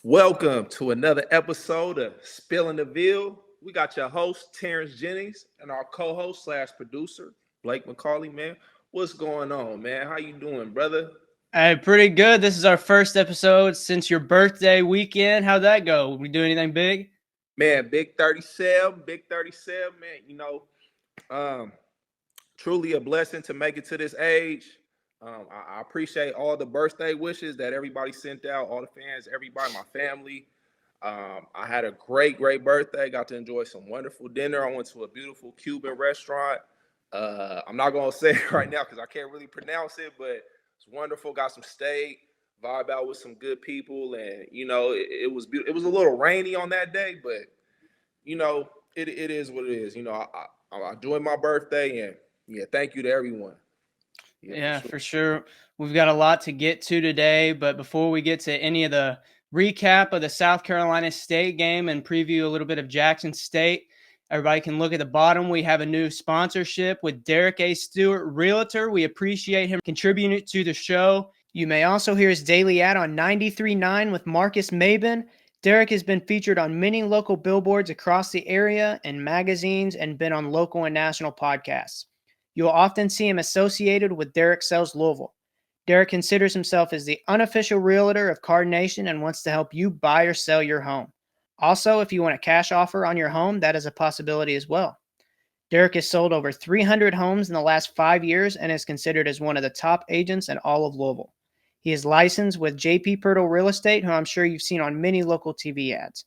Welcome to another episode of Spilling the Veal. We got your host, Terence Jennings, and our co-host slash producer, Blake McCauley, man. What's going on, man? How you doing, brother? Hey, pretty good. This is our first episode since your birthday weekend. How'd that go? We do anything big? Man, big 37, man. Um, truly a blessing to make it to this age. I appreciate all the birthday wishes that everybody sent out, all the fans, everybody, my family. I had a great birthday. Got to enjoy some wonderful dinner. I went to a beautiful Cuban restaurant. I'm not gonna say it right now because I can't really pronounce it, but it's wonderful. Got some steak, vibe out with some good people, and it was beautiful. It was a little rainy on that day, but it is what it is. I enjoyed my birthday, and yeah, thank you to everyone. Yeah, for Yeah, sure. for sure. We've got a lot to get to today, but before we get to any of the recap of the South Carolina State game and preview a little bit of Jackson State, everybody can look at the bottom. We have a new sponsorship with Derek A. Stewart, Realtor. We appreciate him contributing to the show. You may also hear his daily ad on 93.9 with Marcus Maben. Derek has been featured on many local billboards across the area and magazines and been on local and national podcasts. You'll often see him associated with Derek Sells Louisville. Derek considers himself as the unofficial realtor of Card Nation and wants to help you buy or sell your home. Also, if you want a cash offer on your home, that is a possibility as well. Derek has sold over 300 homes in the last 5 years and is considered as one of the top agents in all of Louisville. He is licensed with JP Pirtle Real Estate, who I'm sure you've seen on many local TV ads.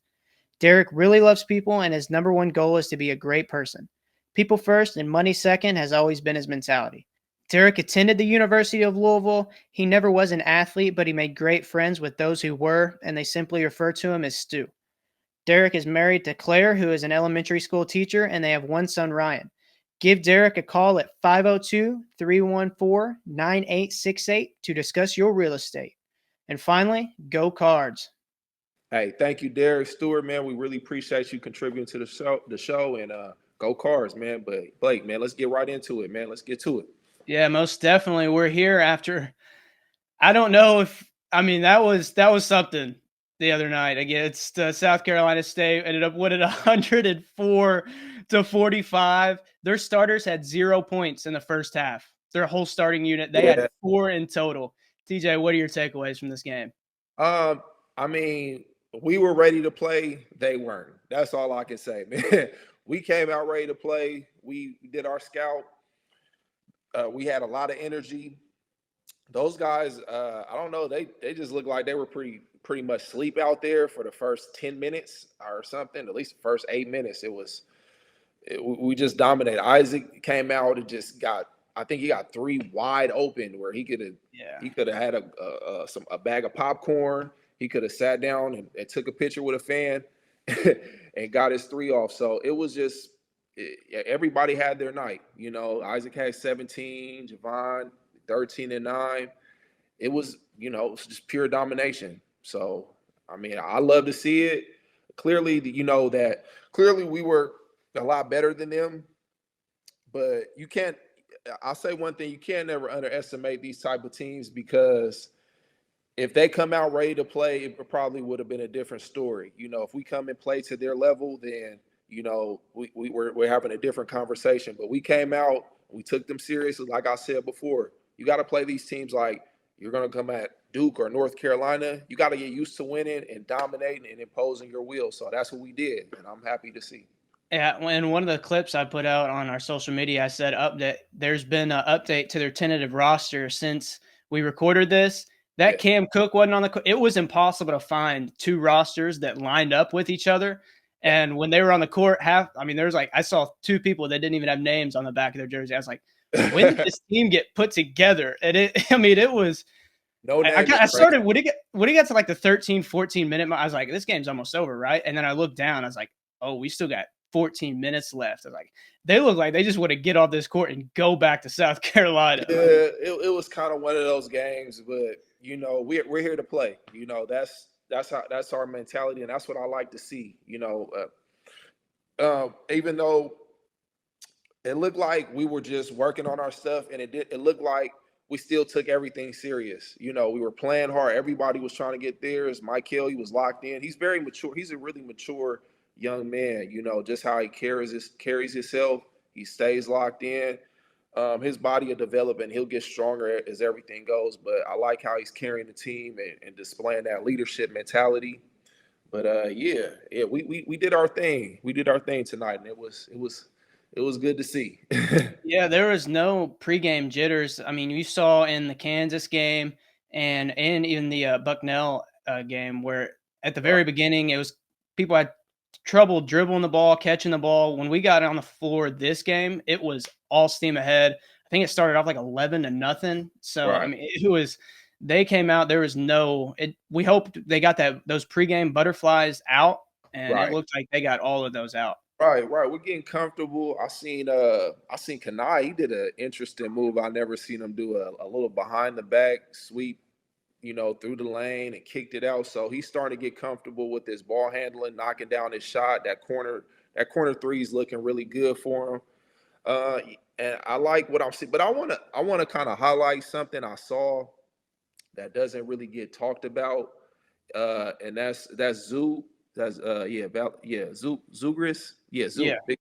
Derek really loves people, and his number one goal is to be a great person. People first and money second has always been his mentality. Derek attended the University of Louisville. He never was an athlete, but he made great friends with those who were, and they simply refer to him as Stu. Derek is married to Claire, who is an elementary school teacher, and they have one son, Ryan. Give Derek a call at 502-314-9868 to discuss your real estate. And finally, go Cards. Hey, thank you, Derek Stewart, man. We really appreciate you contributing to the show, and go Cards, man. But Blake, man, let's get right into it, man. Let's get to it. Yeah, most definitely. We're here after I don't know if that was something the other night against South Carolina State. Ended up winning 104-45. Their starters had 0 points in the first half. Their whole starting unit, they had Yeah. 4 in total. TJ, what are your takeaways from this game? Um, I mean, we were ready to play. They weren't. That's all I can say, man. We came out ready to play. We did our scout. We had a lot of energy. Those guys, I don't know. They just looked like they were pretty much sleep out there for the first 10 minutes or something. At least the first 8 minutes, we just dominated. Isaac came out and just got. I think he got three wide open where Yeah. he could have had a bag of popcorn. He could have sat down and took a picture with a fan and got his three off. So it was just everybody had their night. Isaac had 17, Javon 13 and 9. It was just pure domination. So I mean, I love to see it. Clearly, clearly we were a lot better than them, but you can't. I'll say one thing: you can't never underestimate these type of teams because if they come out ready to play, it probably would have been a different story. If we come and play to their level, then we're having a different conversation. But we came out, we took them seriously. Like I said before, you got to play these teams like you're going to come at Duke or North Carolina. You got to get used to winning and dominating and imposing your will. So that's what we did, and I'm happy to see. Yeah, in one of the clips I put out on our social media, I said update. There's been an update to their tentative roster since we recorded this. That Yeah, Cam Cook wasn't on it was impossible to find two rosters that lined up with each other. yeah, And when they were on the court, there's I saw two people that didn't even have names on the back of their jersey. I was like, when did this team get put together? And it was. no name is I crazy. started when it got to like the 13, 14 minute mark. I was like, this game's almost over, right? And then I looked down. I was like, oh, we still got 14 minutes left. I was like, they look like they just want to get off this court and go back to South Carolina. Yeah, it was kind of one of those games, but we're here to play. That's our mentality, and that's what I like to see. Even though it looked like we were just working on our stuff, and it looked like we still took everything serious. You know, we were playing hard. Everybody was trying to get theirs. Michael, he was locked in. He's very mature. He's a really mature young man. You know, just how he carries himself. He stays locked in. His body will develop and he'll get stronger as everything goes. But I like how he's carrying the team and displaying that leadership mentality. But yeah, we did our thing. We did our thing tonight, and it was good to see. Yeah, there was no pregame jitters. I mean, you saw in the Kansas game and even the Bucknell game where at the Right, very beginning it was people had trouble dribbling the ball, catching the ball. When we got on the floor this game, it was all steam ahead. I think it started off like 11-0. So I right, mean, it was they came out. There was no. It. We hoped they got those pregame butterflies out, and it right. looked like they got all of those out. Right. We're getting comfortable. I seen Kanai. He did an interesting move. I never seen him do a little behind the back sweep, through the lane and kicked it out. So he's starting to get comfortable with his ball handling, knocking down his shot. That corner three is looking really good for him. Uh, and I like what I'm seeing, but I wanna kind of highlight something I saw that doesn't really get talked about. And that's Zoo. That's Zoo Zugris. Yeah, Yeah. Zoo.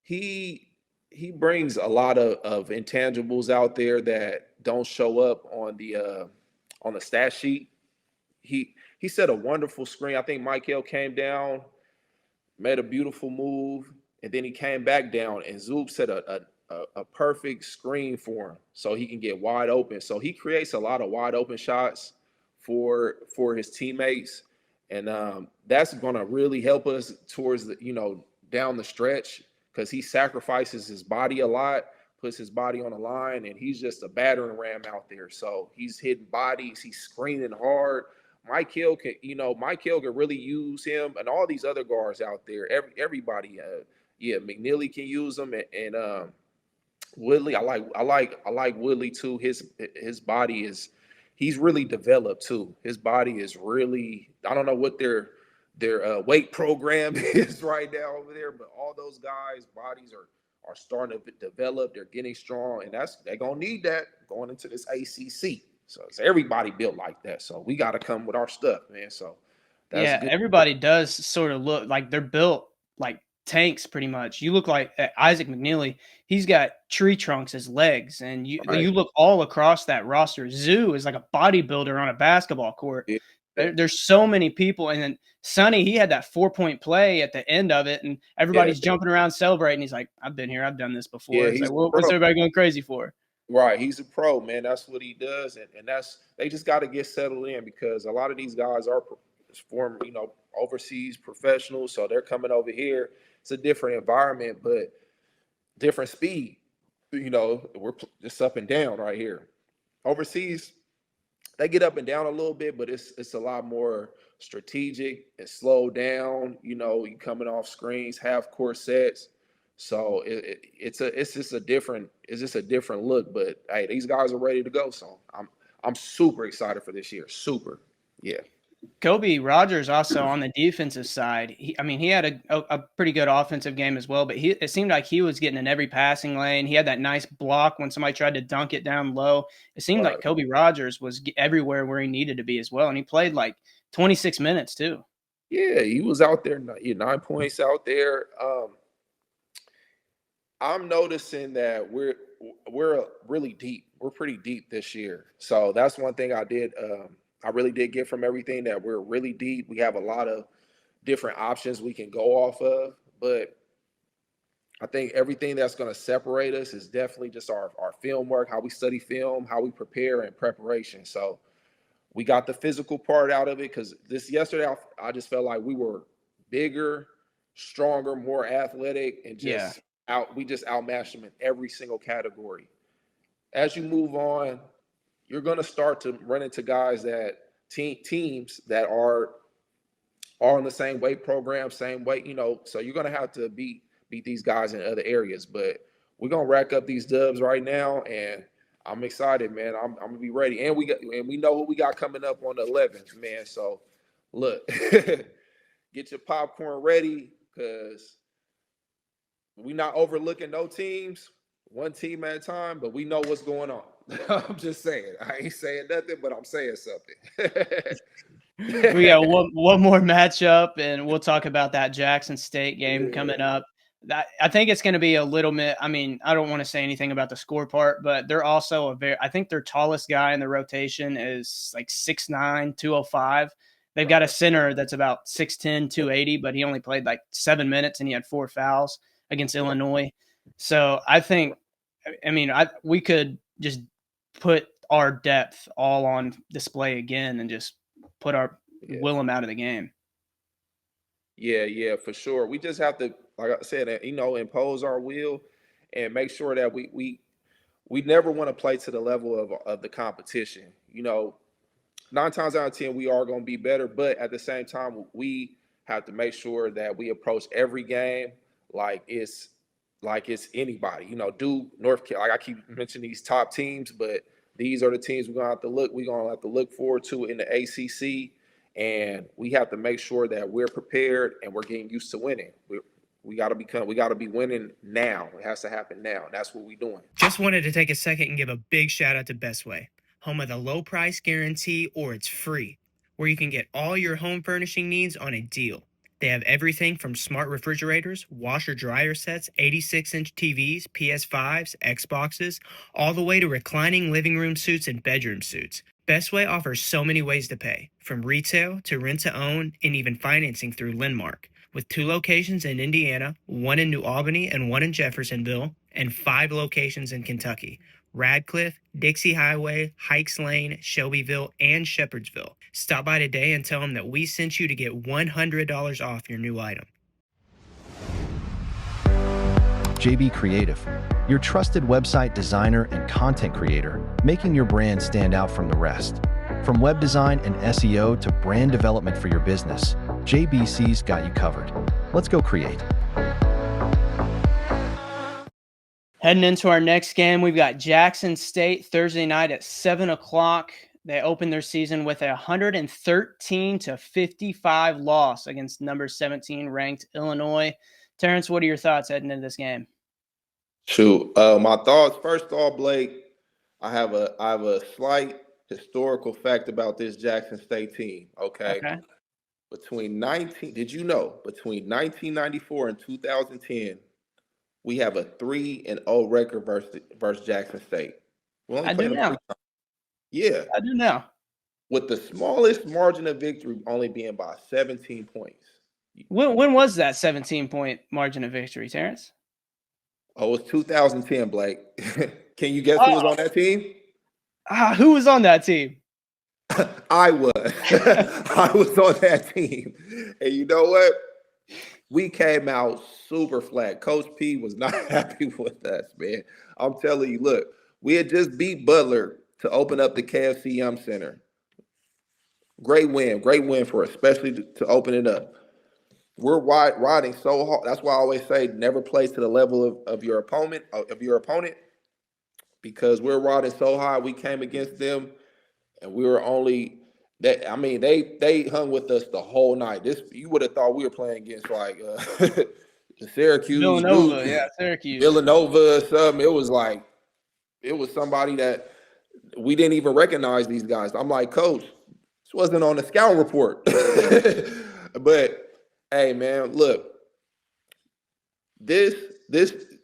He he brings a lot of intangibles out there that don't show up on the stat sheet. He set a wonderful screen. I think Michael came down, made a beautiful move, and then he came back down, and Zoop set a perfect screen for him so he can get wide open. So he creates a lot of wide open shots for his teammates, and that's going to really help us towards down the stretch because he sacrifices his body a lot, puts his body on the line, and he's just a battering ram out there. So he's hitting bodies, he's screening hard. Mike Hill can really use him, and all these other guards out there. Everybody, yeah, McNeely can use them, and Woodley. I like Woodley too. His body is, he's really developed too. His body is really. I don't know what their weight program is right now over there, but all those guys' bodies are starting to develop. They're getting strong, and they're gonna need that going into this ACC. So it's everybody built like that. So we got to come with our stuff, man. So that's Yeah, good. everybody does sort of look like they're built like tanks pretty much. You look like Isaac McNeely, he's got tree trunks as legs, and you Right. you look all across that roster. Zoo is like a bodybuilder on a basketball court. Yeah. There's so many people, and then Sonny, he had that 4-point play at the end of it, and Yeah. everybody's jumping around celebrating. He's like, "I've been here, I've done this before." Yeah. It's He's like, a "What's pro. everybody going crazy for?" Right, he's a pro, man. That's what he does, and that's they just got to get settled in because a lot of these guys are former, overseas professionals, so they're coming over here. It's a different environment, but different speed. We're just up and down right here. Overseas, they get up and down a little bit, but it's a lot more strategic and slow down. You coming off screens, half court sets. So it's just a different look. But hey, these guys are ready to go. So I'm super excited for this year. Super. Yeah. Kobe Rogers also on the defensive side. I mean, he had a pretty good offensive game as well, but it seemed like he was getting in every passing lane. He had that nice block when somebody tried to dunk it down low. It seemed like Right. Kobe Rogers was everywhere where he needed to be as well, and he played like 26 minutes too. Yeah, he was out there, 9 points out there. I'm noticing that we're really deep. We're pretty deep this year. So that's one thing I did. I really did get from everything that we're really deep. We have a lot of different options we can go off of, but I think everything that's going to separate us is definitely just our film work, how we study film, how we prepare and preparation. So we got the physical part out of it because this yesterday I just felt like we were bigger, stronger, more athletic, and Yeah. we just outmatched them in every single category. As you move on, you're gonna start to run into guys that teams that are in the same weight program, same weight, so you're gonna have to beat these guys in other areas. But we're gonna rack up these dubs right now, and I'm excited, man. I'm gonna be ready, and we know what we got coming up on the 11th, man. So look, get your popcorn ready because we not overlooking no teams. one team at a time, but we know what's going on. I'm just saying. I ain't saying nothing, but I'm saying something. We got one more matchup, and we'll talk about that Jackson State game coming up. I think it's going to be a little bit. I mean, I don't want to say anything about the score part, but they're also I think their tallest guy in the rotation is like 6'9", 205. They've got a center that's about 6'10", 280, but he only played like 7 minutes and he had 4 fouls against Illinois. So I think, I mean, we could just put our depth all on display again and just put our will them out of the game. Yeah, for sure. We just have to, like I said, impose our will and make sure that we never want to play to the level of the competition. 9 times out of 10 we are going to be better, but at the same time we have to make sure that we approach every game like it's anybody. Do North Carolina, like I keep mentioning these top teams, but these are the teams we're gonna have to look forward to in the ACC, and we have to make sure that we're prepared and we're getting used to winning. We got to be winning now. It has to happen now. That's what we're doing. Just wanted to take a second and give a big shout out to Best Way, home of the low price guarantee or it's free, where you can get all your home furnishing needs on a deal. They have everything from smart refrigerators, washer dryer sets, 86-inch TVs, PS5s, Xboxes, all the way to reclining living room suites and bedroom suites. Best Way offers so many ways to pay, from retail to rent to own and even financing through Lendmark. With 2 locations in Indiana, 1 in New Albany and 1 in Jeffersonville, and 5 locations in Kentucky: Radcliffe, Dixie Highway, Hikes Lane, Shelbyville, and Shepherdsville. Stop by today and tell them that we sent you to get $100 off your new item. JB Creative, your trusted website designer and content creator, making your brand stand out from the rest. From web design and SEO to brand development for your business, JBC's got you covered. Let's go create. Heading into our next game, we've got Jackson State Thursday night at 7 o'clock. They opened their season with a 113-55 loss against number 17 ranked Illinois. Terence, what are your thoughts heading into this game? Shoot, my thoughts. First off, Blake, I have a slight historical fact about this Jackson State team. Okay. Between 1994 and 2010, we have a 3-0 record versus Jackson State. I do now. Yeah, I do now. With the smallest margin of victory only being by 17 points. When was that 17-point margin of victory, Terence? Oh, it was 2010, Blake. Can you guess who was on that team? Who was on that team? I was. I was on that team. And you know what? We came out super flat. Coach P was not happy with us, man. I'm telling you, look, we had just beat Butler to open up the KFC Yum Center. Great win for us, especially to open it up. We're riding so hard. That's why I always say never play to the level of your opponent, because we're riding so high. We came against them, and we were only that. I mean, they hung with us the whole night. You would have thought we were playing against like Syracuse, Villanova, Syracuse, Villanova or something. It was somebody that we didn't even recognize these guys. I'm like, Coach, this wasn't on the scout report. But hey, man, look, this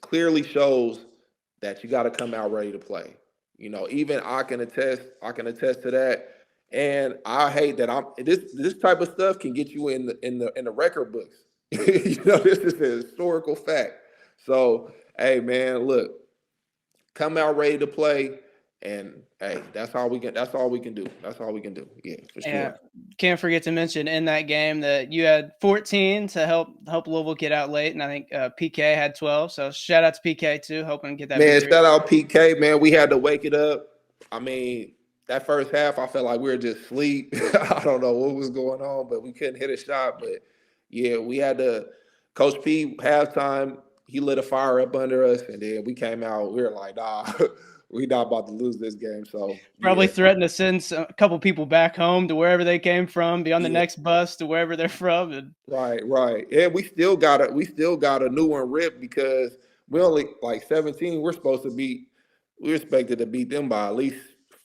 clearly shows that you got to come out ready to play. Even I can attest to that. And I hate that this type of stuff can get you in the record books. This is a historical fact. So, hey, man, look, come out ready to play. And hey, that's all we can do. Yeah, for sure. Yeah. Can't forget to mention in that game that you had 14 to help Louisville get out late, and I think PK had 12. So shout out to PK too, hoping to get that. Man, shout out PK, man. We had to wake it up. I mean, that first half, I felt like we were just asleep. I don't know what was going on, but we couldn't hit a shot. But yeah, we had to. Coach P halftime, he lit a fire up under us, and then we came out. We were like, nah. We're not about to lose this game. So probably threatened to send a couple people back home to wherever they came from, be on the next bus to wherever they're from. And right. And we still got a new one ripped because We only like 17. We're expected to beat them by at least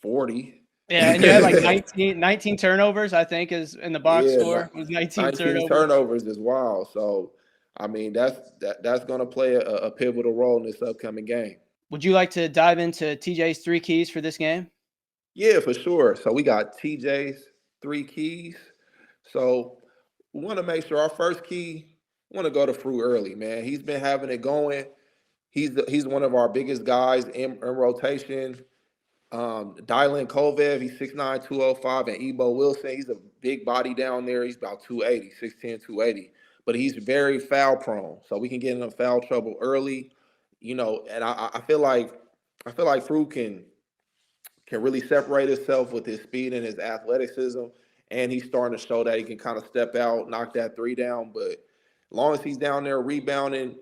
40. Yeah, and you had like 19 turnovers, I think, is in the box Yeah, score. It was 19 19 turnovers. turnovers is wild. So, I mean, that's going to play a pivotal role in this upcoming game. Would you like to dive into TJ's 3 keys for this game? Yeah, for sure. So we got TJ's 3 keys. So we want to make sure our first key, we want to go to Fruit early, man. He's been having it going. He's one of our biggest guys in rotation. Dylan Kovev, he's 6'9", 205, and Ebo Wilson, he's a big body down there. He's about 280, 6'10", 280. But he's very foul prone. So we can get into foul trouble early. And I feel like Fruit can really separate himself with his speed and his athleticism. And he's starting to show that he can kind of step out, knock that three down. But as long as he's down there rebounding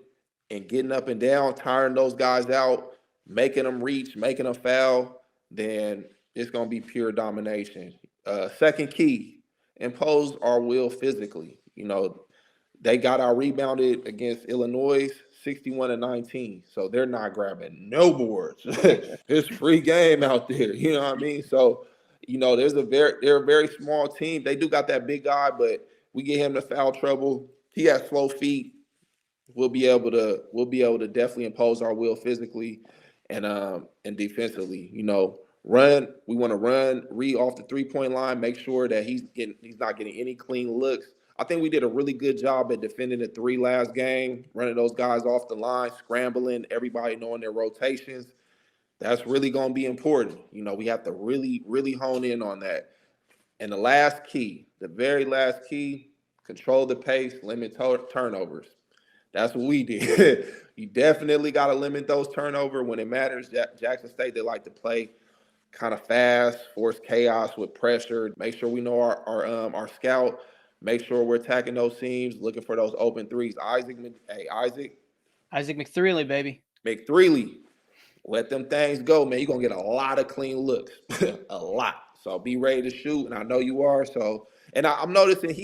and getting up and down, tiring those guys out, making them reach, making them foul, then it's going to be pure domination. Second key, impose our will physically. They got out rebounded against Illinois 61-19. So they're not grabbing no boards. It's free game out there. You know what I mean? So, they're a very small team. They do got that big guy, but we get him to foul trouble. He has slow feet. We'll be able to definitely impose our will physically and defensively. Run. We want to run Reed off the 3-point line. Make sure that he's not getting any clean looks. I think we did a really good job at defending the 3 last game, running those guys off the line, scrambling, everybody knowing their rotations. That's really going to be important. We have to really, really hone in on that. And the last key, the very last key, control the pace, limit turnovers. That's what we did. You definitely got to limit those turnovers when it matters. Jackson State, they like to play kind of fast, force chaos with pressure. Make sure we know our scout. Make sure we're attacking those seams, looking for those open threes. Isaac McThreely, baby. McThreely, let them things go, man. You're going to get a lot of clean looks, a lot. So be ready to shoot, and I know you are. So, and I'm noticing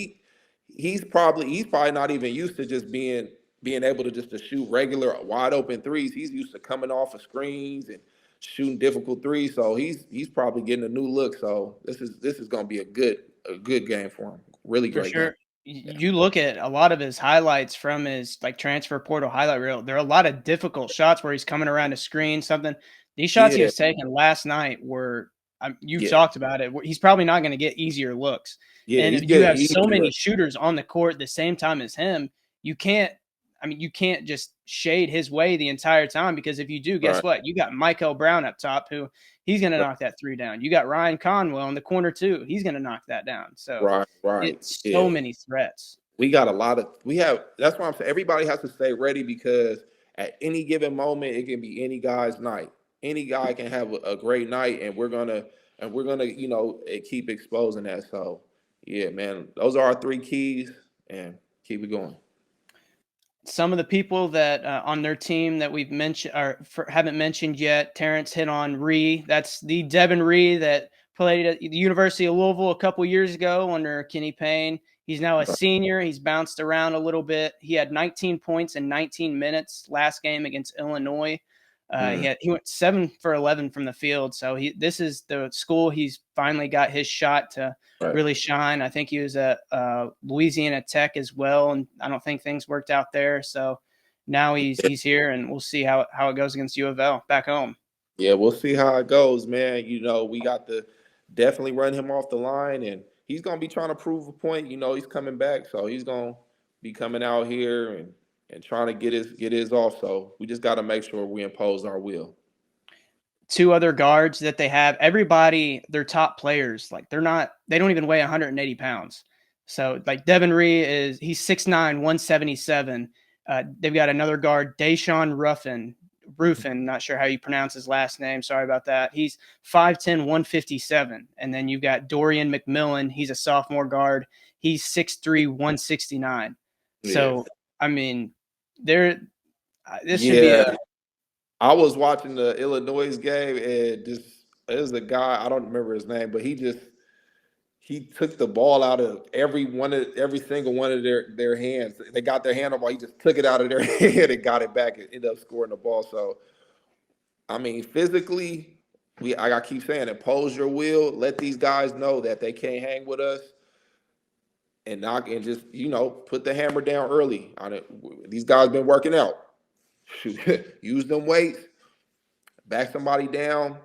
he's probably not even used to just being able to just to shoot regular wide open threes. He's used to coming off of screens and shooting difficult threes. So he's probably getting a new look. So this is going to be a good game for him. Really great. For sure. Yeah. You look at a lot of his highlights from his transfer portal highlight reel. There are a lot of difficult shots where he's coming around a screen, something. These shots he was taking last night were, you've talked about it. He's probably not going to get easier looks. Yeah, and if you have so many shooters on the court at the same time as him, you can't just shade his way the entire time, because if you do, guess what? You got Michael Brown up top who he's going to knock that 3 down. You got Ryan Conwell in the corner too. He's going to knock that down. So it's so many threats. We got that's why I'm saying everybody has to stay ready, because at any given moment, it can be any guy's night. Any guy can have a great night, and we're gonna keep exposing that. So yeah, man, those are our 3 keys, and keep it going. Some of the people that on their team that we've mentioned haven't mentioned yet, Terence hit on Ree. That's the Devin Ree that played at the University of Louisville a couple years ago under Kenny Payne. He's now a senior. He's bounced around a little bit. He had 19 points in 19 minutes last game against Illinois. He went 7 for 11 from the field. So this is the school he's finally got his shot to really shine. I think he was at Louisiana Tech as well, and I don't think things worked out there. So now he's here, and we'll see how it goes against UofL back home. Yeah, we'll see how it goes, man. We got to definitely run him off the line, and he's going to be trying to prove a point. He's coming back, so he's going to be coming out here and trying to get his off. So we just got to make sure we impose our will. 2 other guards that they have, everybody, their top players, like they don't even weigh 180 pounds. So like Devin Ree he's 6'9", 177. They've got another guard, Deshaun Ruffin, not sure how you pronounce his last name. Sorry about that. He's 5'10", 157. And then you've got Dorian McMillan. He's a sophomore guard. He's 6'3", 169. Yeah. So, I mean, this should be I was watching the Illinois game, and it was a guy, I don't remember his name, but he he took the ball out of every single one of their hands. They got their hand on the ball. He just took it out of their hand and got it back and ended up scoring the ball. So, I mean, physically, I gotta keep saying, impose your will. Let these guys know that they can't hang with us, and just put the hammer down early on it. These guys been working out. Use them weights, back somebody down.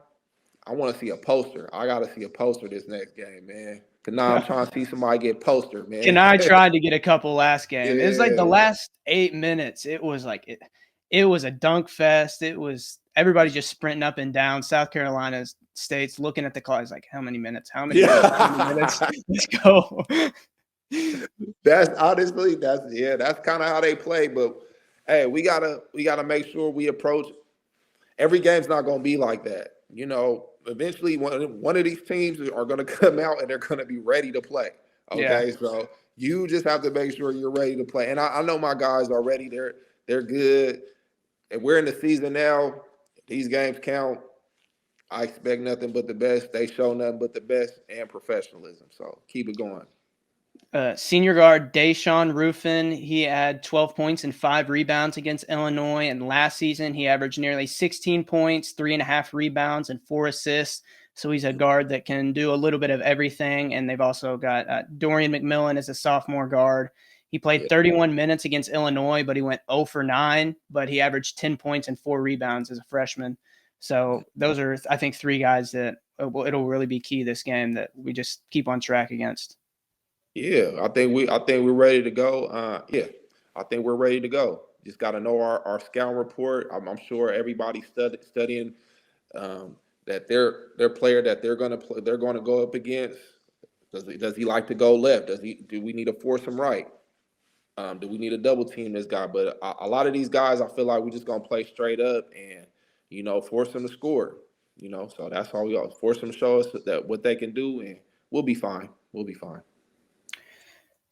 I want to see a poster. I got to see a poster this next game, man. Cause now I'm trying to see somebody get poster, man. And I tried to get a couple last game. It was like the Yeah. last 8 minutes. It was like it was a dunk fest. It was everybody just sprinting up and down. South Carolina State's looking at the clock. It's like, how many minutes? How many minutes? How many minutes? Let's go. That's honestly, that's kind of how they play. But hey, we gotta make sure we approach. Every game's not gonna be like that. Eventually one of these teams are gonna come out and they're gonna be ready to play. Okay, Yeah. so you just have to make sure you're ready to play. And I know my guys are ready. They're good. And we're in the season now. These games count. I expect nothing but the best. They show nothing but the best and professionalism. So keep it going. Senior guard Deshaun Ruffin, he had 12 points and 5 rebounds against Illinois. And last season, he averaged nearly 16 points, 3.5 rebounds, and 4 assists. So he's a guard that can do a little bit of everything. And they've also got Dorian McMillan as a sophomore guard. He played 31 minutes against Illinois, but he went 0 for 9. But he averaged 10 points and 4 rebounds as a freshman. So those are, I think, 3 guys that it'll really be key this game that we just keep on track against. Yeah, I think we're ready to go. I think we're ready to go. Just got to know our scout report. I'm sure everybody's studying that their player that they're going to go up against. Does he like to go left? Do we need to force him right? Do we need to double team this guy? But a lot of these guys, I feel like we're just going to play straight up and force them to score. So that's all we got. Force them to show us that what they can do, and we'll be fine. We'll be fine.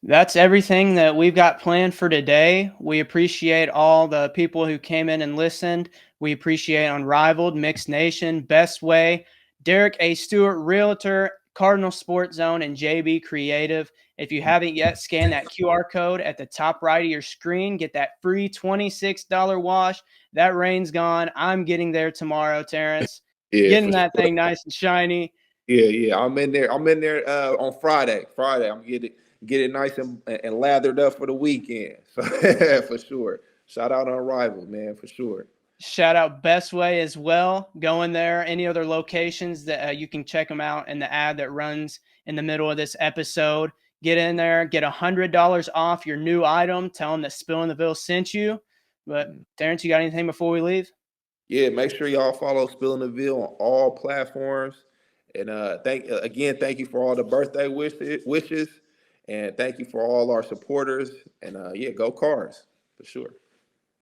That's everything that we've got planned for today. We appreciate all the people who came in and listened. We appreciate Unrivaled, Mixed Nation, Best Way, Derek A. Stewart, Realtor, Cardinal Sports Zone, and JB Creative. If you haven't yet, scan that QR code at the top right of your screen. Get that free $26 wash. That rain's gone. I'm getting there tomorrow, Terence. Yeah, Getting that thing nice and shiny. Yeah. I'm in there on Friday. I'm get it nice and lathered up for the weekend. So for sure. Shout out on Arrival, man, for sure. Shout out Best Way as well. Go in there. Any other locations that you can check them out in the ad that runs in the middle of this episode. Get in there. Get $100 off your new item. Tell them that Spill in the Ville sent you. But Terence, you got anything before we leave? Yeah, make sure y'all follow Spill in the Ville on all platforms. And thank you for all the birthday wishes. And thank you for all our supporters. And go Cards, for sure.